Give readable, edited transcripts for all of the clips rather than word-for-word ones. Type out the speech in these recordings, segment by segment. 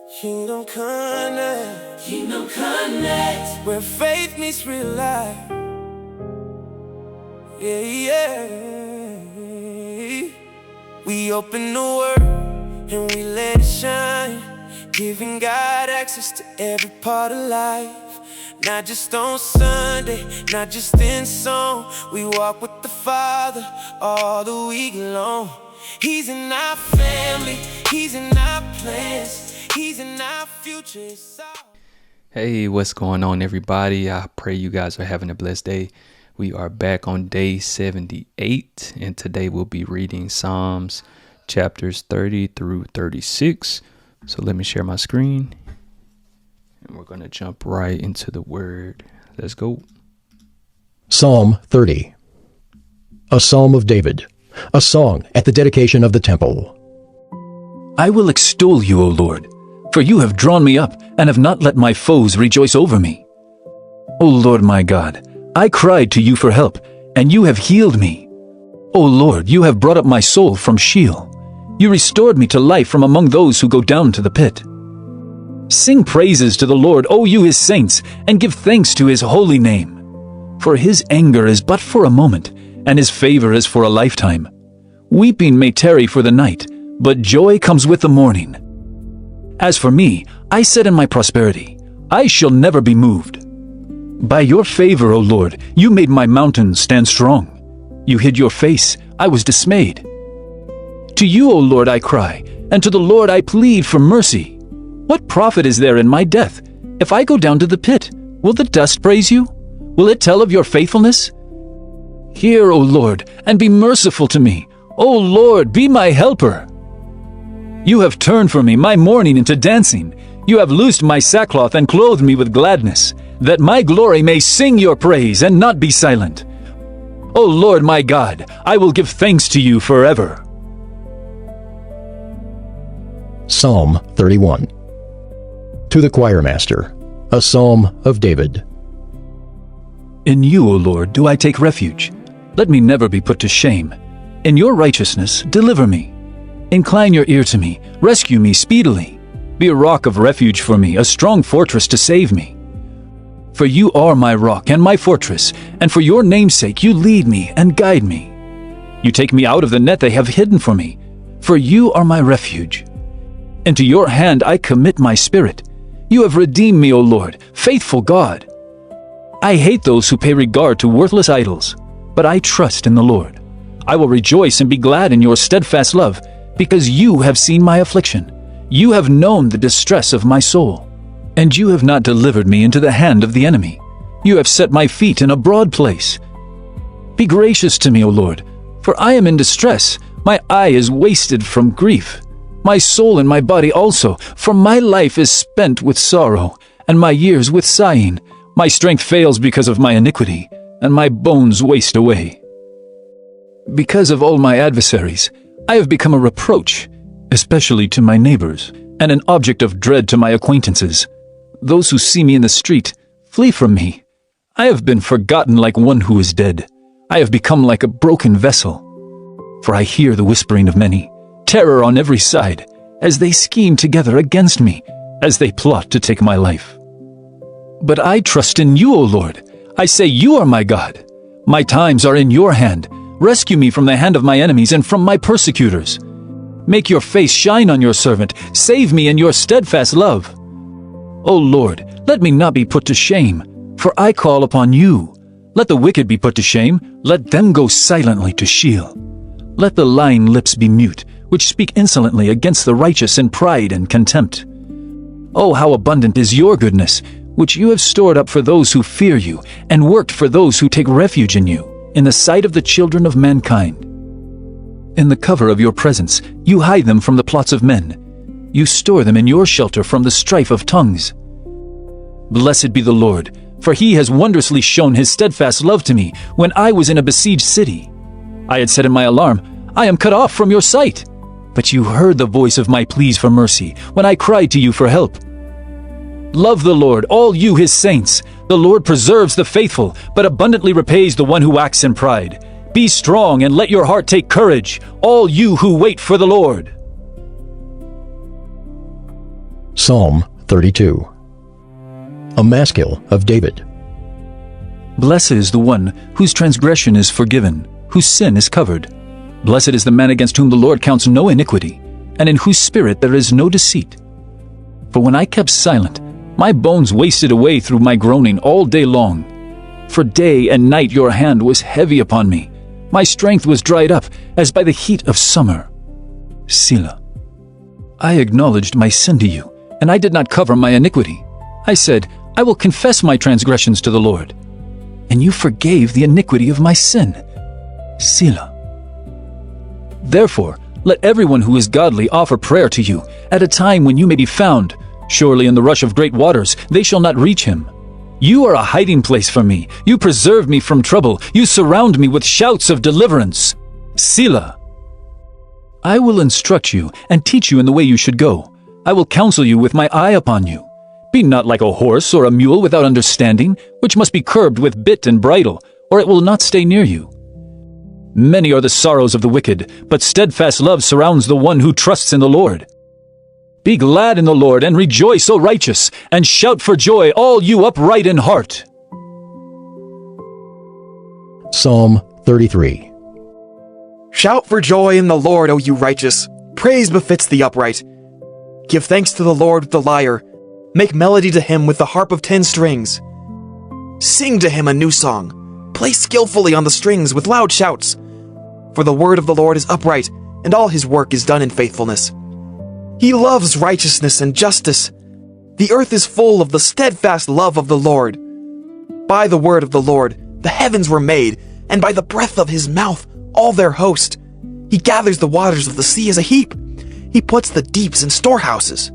Kingdom Connect. Kingdom Connect. Where faith meets real life. Yeah, yeah. We open the Word and we let it shine, giving God access to every part of life. Not just on Sunday, not just in song. We walk with the Father all the week long. He's in our family, He's in our plans, He's in our future. Hey, what's going on, everybody? I pray you guys are having a blessed day. We are back on day 78, and today we'll be reading Psalms chapters 30 through 36. So let me share my screen, and we're going to jump right into the word. Let's go. Psalm 30, a psalm of David, a song at the dedication of the temple. I will extol you, O Lord, for you have drawn me up and have not let my foes rejoice over me. O Lord my God, I cried to you for help, and you have healed me. O Lord, you have brought up my soul from Sheol. You restored me to life from among those who go down to the pit. Sing praises to the Lord, O you his saints, and give thanks to his holy name. For his anger is but for a moment, and his favor is for a lifetime. Weeping may tarry for the night, but joy comes with the morning. As for me, I said in my prosperity, I shall never be moved. By your favor, O Lord, you made my mountains stand strong. You hid your face, I was dismayed. To you, O Lord, I cry, and to the Lord I plead for mercy. What profit is there in my death? If I go down to the pit, will the dust praise you? Will it tell of your faithfulness? Hear, O Lord, and be merciful to me. O Lord, be my helper. You have turned for me my mourning into dancing. You have loosed my sackcloth and clothed me with gladness, that my glory may sing your praise and not be silent. O Lord my God, I will give thanks to you forever. Psalm 31, to the choirmaster, a psalm of David. In you, O Lord, do I take refuge. Let me never be put to shame. In your righteousness, deliver me. Incline your ear to me, rescue me speedily. Be a rock of refuge for me, a strong fortress to save me. For you are my rock and my fortress, and for your name's sake you lead me and guide me. You take me out of the net they have hidden for me, for you are my refuge. Into your hand I commit my spirit. You have redeemed me, O Lord, faithful God. I hate those who pay regard to worthless idols, but I trust in the Lord. I will rejoice and be glad in your steadfast love, because you have seen my affliction. You have known the distress of my soul, and you have not delivered me into the hand of the enemy. You have set my feet in a broad place. Be gracious to me, O Lord, for I am in distress. My eye is wasted from grief. My soul and my body also, for my life is spent with sorrow, and my years with sighing. My strength fails because of my iniquity, and my bones waste away. Because of all my adversaries, I have become a reproach, especially to my neighbors, and an object of dread to my acquaintances. Those who see me in the street flee from me. I have been forgotten like one who is dead. I have become like a broken vessel. For I hear the whispering of many, terror on every side, as they scheme together against me, as they plot to take my life. But I trust in you, O Lord. I say you are my God. My times are in your hand. Rescue me from the hand of my enemies and from my persecutors. Make your face shine on your servant. Save me in your steadfast love. O Lord, let me not be put to shame, for I call upon you. Let the wicked be put to shame. Let them go silently to Sheol. Let the lying lips be mute, which speak insolently against the righteous in pride and contempt. Oh, how abundant is your goodness, which you have stored up for those who fear you, and worked for those who take refuge in you, in the sight of the children of mankind. In the cover of your presence, you hide them from the plots of men. You store them in your shelter from the strife of tongues. Blessed be the Lord, for he has wondrously shown his steadfast love to me when I was in a besieged city. I had said in my alarm, I am cut off from your sight. But you heard the voice of my pleas for mercy when I cried to you for help. Love the Lord, all you his saints. The Lord preserves the faithful, but abundantly repays the one who acts in pride. Be strong and let your heart take courage, all you who wait for the Lord. Psalm 32. A Maskil of David. Blessed is the one whose transgression is forgiven, whose sin is covered. Blessed is the man against whom the Lord counts no iniquity, and in whose spirit there is no deceit. For when I kept silent, my bones wasted away through my groaning all day long. For day and night your hand was heavy upon me. My strength was dried up as by the heat of summer. Selah. I acknowledged my sin to you, and I did not cover my iniquity. I said, I will confess my transgressions to the Lord. And you forgave the iniquity of my sin. Selah. Therefore, let everyone who is godly offer prayer to you at a time when you may be found. Surely in the rush of great waters they shall not reach him. You are a hiding place for me. You preserve me from trouble. You surround me with shouts of deliverance. Selah. I will instruct you and teach you in the way you should go. I will counsel you with my eye upon you. Be not like a horse or a mule without understanding, which must be curbed with bit and bridle, or it will not stay near you. Many are the sorrows of the wicked, but steadfast love surrounds the one who trusts in the Lord. Be glad in the Lord and rejoice, O righteous, and shout for joy, all you upright in heart. Psalm 33. Shout for joy in the Lord, O you righteous. Praise befits the upright. Give thanks to the Lord with the lyre. Make melody to him with the harp of 10 strings. Sing to him a new song. Play skillfully on the strings with loud shouts. For the word of the Lord is upright, and all his work is done in faithfulness. He loves righteousness and justice. The earth is full of the steadfast love of the Lord. By the word of the Lord the heavens were made, and by the breath of his mouth all their host. He gathers the waters of the sea as a heap. He puts the deeps in storehouses.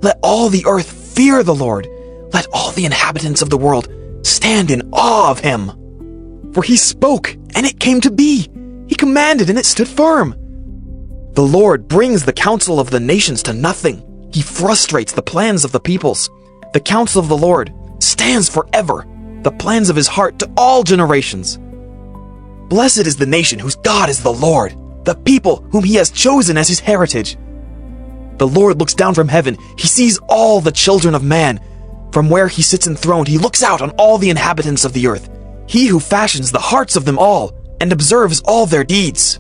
Let all the earth fear the Lord. Let all the inhabitants of the world stand in awe of him. For he spoke, and it came to be. He commanded, and it stood firm. The Lord brings the counsel of the nations to nothing. He frustrates the plans of the peoples. The counsel of the Lord stands forever, the plans of his heart to all generations. Blessed is the nation whose God is the Lord, the people whom he has chosen as his heritage. The Lord looks down from heaven. He sees all the children of man. From where he sits enthroned, he looks out on all the inhabitants of the earth. He who fashions the hearts of them all and observes all their deeds.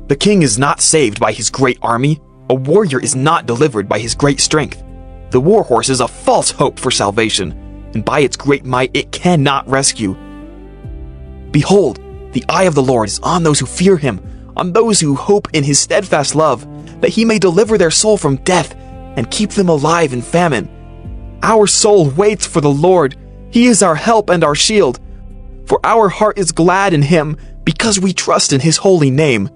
The king is not saved by his great army. A warrior is not delivered by his great strength. The war horse is a false hope for salvation, and by its great might it cannot rescue. Behold, the eye of the Lord is on those who fear him, on those who hope in his steadfast love, that he may deliver their soul from death and keep them alive in famine. Our soul waits for the Lord. He is our help and our shield. For our heart is glad in him, because we trust in his holy name.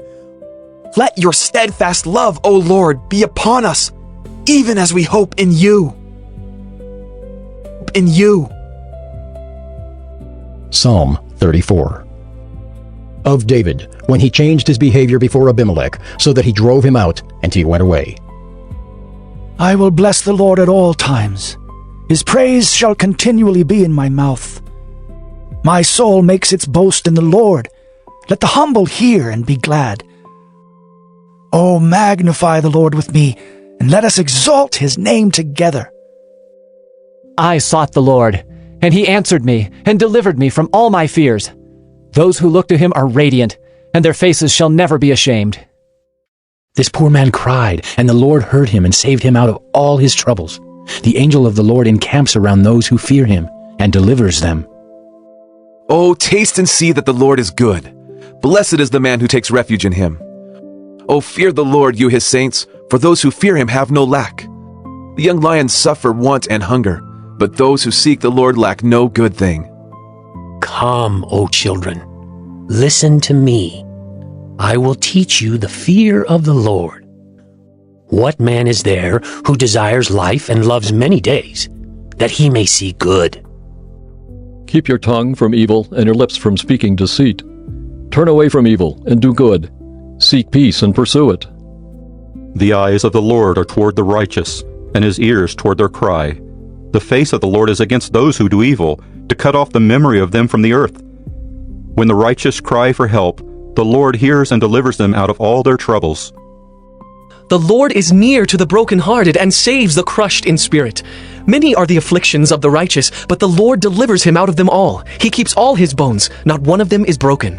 Let your steadfast love, O Lord, be upon us, even as we hope in you. In you. Psalm 34. Of David, when he changed his behavior before Abimelech, so that he drove him out, and he went away. I will bless the Lord at all times. His praise shall continually be in my mouth. My soul makes its boast in the Lord. Let the humble hear and be glad. Oh, magnify the Lord with me, and let us exalt his name together. I sought the Lord, and he answered me and delivered me from all my fears. Those who look to him are radiant, and their faces shall never be ashamed. This poor man cried, and the Lord heard him and saved him out of all his troubles. The angel of the Lord encamps around those who fear him and delivers them. Oh, taste and see that the Lord is good. Blessed is the man who takes refuge in him. Oh, fear the Lord, you his saints, for those who fear him have no lack. The young lions suffer want and hunger, but those who seek the Lord lack no good thing. Come, O children, listen to me. I will teach you the fear of the Lord. What man is there who desires life and loves many days, that he may see good? Keep your tongue from evil and your lips from speaking deceit. Turn away from evil and do good. Seek peace and pursue it. The eyes of the Lord are toward the righteous, and his ears toward their cry. The face of the Lord is against those who do evil, to cut off the memory of them from the earth. When the righteous cry for help, the Lord hears and delivers them out of all their troubles. The Lord is near to the brokenhearted and saves the crushed in spirit. Many are the afflictions of the righteous, but the Lord delivers him out of them all. He keeps all his bones, not one of them is broken.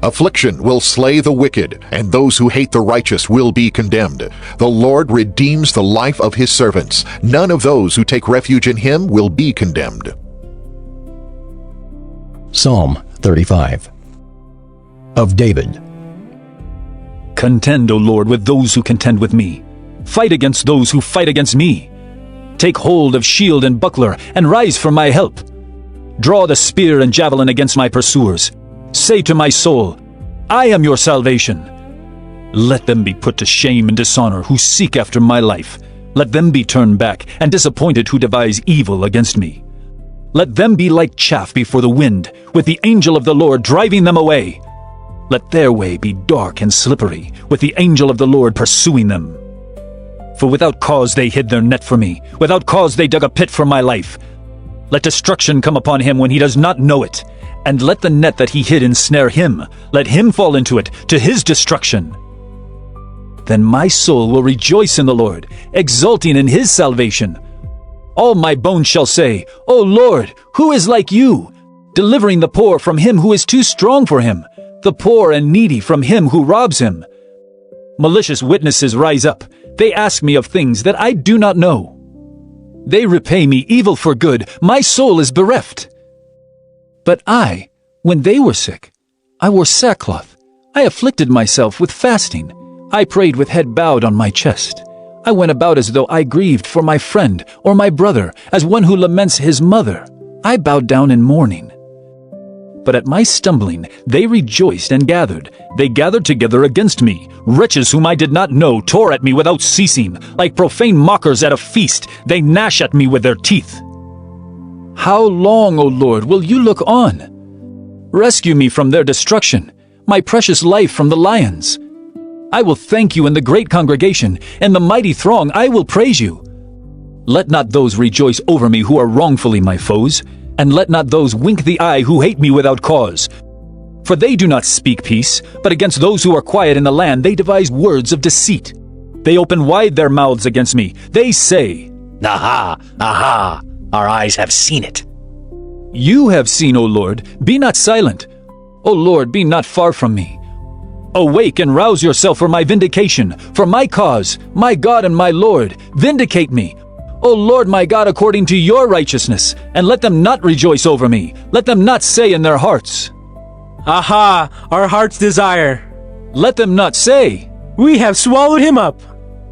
Affliction will slay the wicked, and those who hate the righteous will be condemned. The Lord redeems the life of his servants. None of those who take refuge in him will be condemned. Psalm 35 of David. Contend, O Lord, with those who contend with me. Fight against those who fight against me. Take hold of shield and buckler, and rise for my help. Draw the spear and javelin against my pursuers. Say to my soul, I am your salvation. Let them be put to shame and dishonor who seek after my life. Let them be turned back and disappointed who devise evil against me. Let them be like chaff before the wind, with the angel of the Lord driving them away. Let their way be dark and slippery, with the angel of the Lord pursuing them. For without cause they hid their net for me. Without cause they dug a pit for my life. Let destruction come upon him when he does not know it. And let the net that he hid ensnare him. Let him fall into it, to his destruction. Then my soul will rejoice in the Lord, exulting in his salvation. All my bones shall say, O Lord, who is like you? Delivering the poor from him who is too strong for him, the poor and needy from him who robs him. Malicious witnesses rise up. They ask me of things that I do not know. They repay me evil for good. My soul is bereft. But I, when they were sick, I wore sackcloth. I afflicted myself with fasting. I prayed with head bowed on my chest. I went about as though I grieved for my friend or my brother, as one who laments his mother. I bowed down in mourning. But at my stumbling they rejoiced and gathered. They gathered together against me. Wretches whom I did not know tore at me without ceasing. Like profane mockers at a feast, they gnash at me with their teeth. How long, O Lord, will you look on? Rescue me from their destruction, my precious life from the lions. I will thank you in the great congregation, and the mighty throng I will praise you. Let not those rejoice over me who are wrongfully my foes, and let not those wink the eye who hate me without cause. For they do not speak peace, but against those who are quiet in the land they devise words of deceit. They open wide their mouths against me. They say, Aha! Aha! Our eyes have seen it. You have seen, O Lord, be not silent. O Lord, be not far from me. Awake and rouse yourself for my vindication, for my cause, my God and my Lord, vindicate me. O Lord my God, according to your righteousness, and let them not rejoice over me. Let them not say in their hearts, Aha, our heart's desire. Let them not say, We have swallowed him up.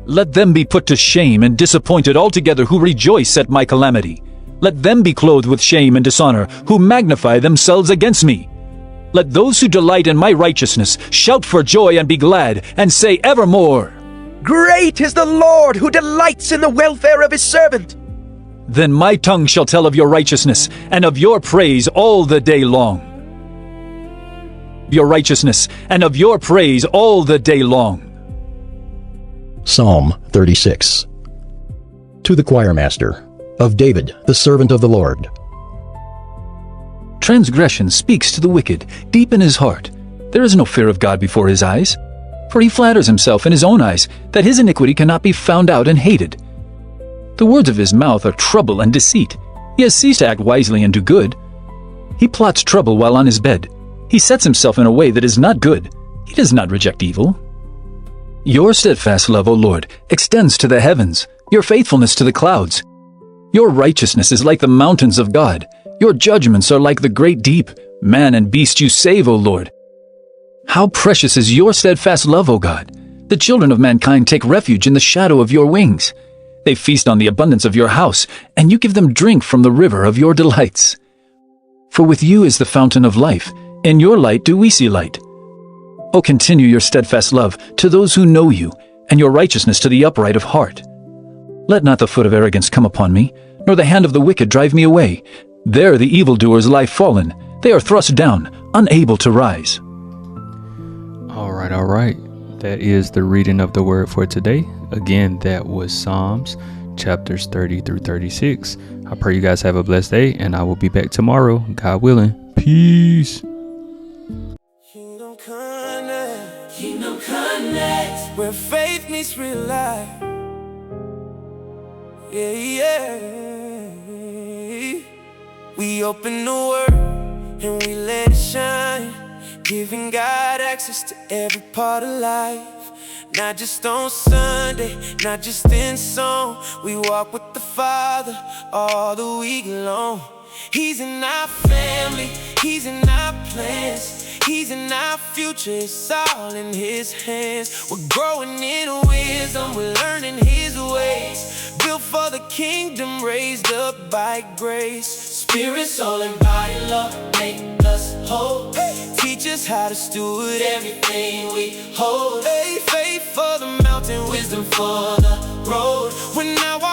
Let them be put to shame and disappointed altogether who rejoice at my calamity. Let them be clothed with shame and dishonor, who magnify themselves against me. Let those who delight in my righteousness shout for joy and be glad, and say evermore, Great is the Lord who delights in the welfare of his servant. Then my tongue shall tell of your righteousness, and of your praise all the day long. Your righteousness, and of your praise all the day long. Psalm 36 to the choirmaster, of David, the servant of the Lord. Transgression speaks to the wicked, deep in his heart. There is no fear of God before his eyes. For he flatters himself in his own eyes, that his iniquity cannot be found out and hated. The words of his mouth are trouble and deceit. He has ceased to act wisely and do good. He plots trouble while on his bed. He sets himself in a way that is not good. He does not reject evil. Your steadfast love, O Lord, extends to the heavens, your faithfulness to the clouds. Your righteousness is like the mountains of God. Your judgments are like the great deep. Man and beast you save, O Lord. How precious is your steadfast love, O God! The children of mankind take refuge in the shadow of your wings. They feast on the abundance of your house, and you give them drink from the river of your delights. For with you is the fountain of life. In your light do we see light. O continue your steadfast love to those who know you, and your righteousness to the upright of heart. Let not the foot of arrogance come upon me, nor the hand of the wicked drive me away. There the evildoers lie fallen. They are thrust down, unable to rise. All right. That is the reading of the word for today. Again, that was Psalms chapters 30 through 36. I pray you guys have a blessed day, and I will be back tomorrow, God willing. Peace. Kingdom Connect. where faith meets real life. Yeah, yeah. We open the Word and we let it shine, giving God access to every part of life. Not just on Sunday, not just in song. We walk with the Father all the week long. He's in our family, He's in our plans, He's in our future, it's all in His hands. We're growing in wisdom, we're learning His ways. Built for the kingdom, raised up by grace. Spirit, soul, and body, love, make us whole. Teach us how to steward everything we hold. Faith for the mountain, wisdom for the road. When I walk